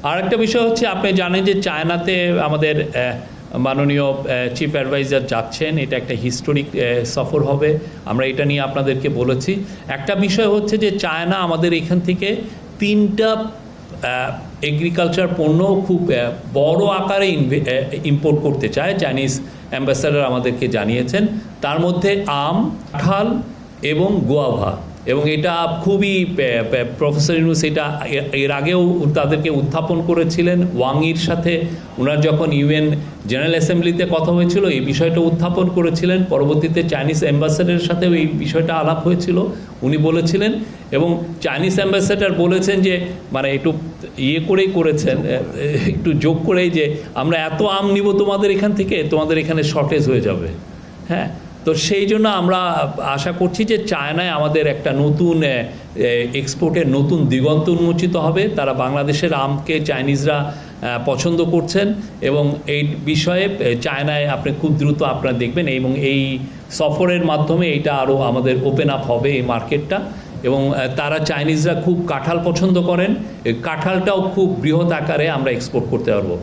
আরেকটা বিষয় হচ্ছে আপনি জানেন যে চায়নাতে আমাদের মাননীয় চিফ অ্যাডভাইজার যাচ্ছেন, এটা একটা হিস্টোরিক সফর হবে। আমরা এটা নিয়ে আপনাদেরকে বলেছি। একটা বিষয় হচ্ছে যে চায়না আমাদের এখান থেকে 3টা এগ্রিকালচার পণ্য খুব বড় আকারে ইম্পোর্ট করতে চায়। চাইনিজ অ্যাম্বাসাডার আমাদেরকে জানিয়েছেন, তার মধ্যে আম, কাঁঠাল এবং গোয়াভা। এবং এটা খুবই প্রফেসর ইউনুস এটা এর আগেও তাদেরকে উত্থাপন করেছিলেন। ওয়াংয়ের সাথে ওনার যখন ইউএন জেনারেল অ্যাসেম্বলিতে কথা হয়েছিল এই বিষয়টা উত্থাপন করেছিলেন। পরবর্তীতে চাইনিজ অ্যাম্বাসাডারের সাথেও এই বিষয়টা আলাপ হয়েছিল, উনি বলেছিলেন। এবং চাইনিজ অ্যাম্বাসাডার বলেছেন যে মানে একটু করেই করেছেন, একটু যোগ করেই, যে আমরা এত আম নিব তোমাদের এখান থেকে, তোমাদের এখানে শর্টেজ হয়ে যাবে। হ্যাঁ, তো সেই জন্য আমরা আশা করছি যে চায়নায় আমাদের একটা নতুন এক্সপোর্টের নতুন দিগন্ত উন্মোচিত হবে। তারা বাংলাদেশের আমকে চাইনিজরা পছন্দ করছেন এবং এই বিষয়ে চায়নায় আপনি খুব দ্রুত আপনারা দেখবেন এবং এই সফরের মাধ্যমে এটা আরও আমাদের ওপেন আপ হবে এই মার্কেটটা। এবং তারা চাইনিজরা খুব কাঁঠাল পছন্দ করেন, কাঁঠালটাও খুব বৃহৎ আকারে আমরা এক্সপোর্ট করতে পারবো।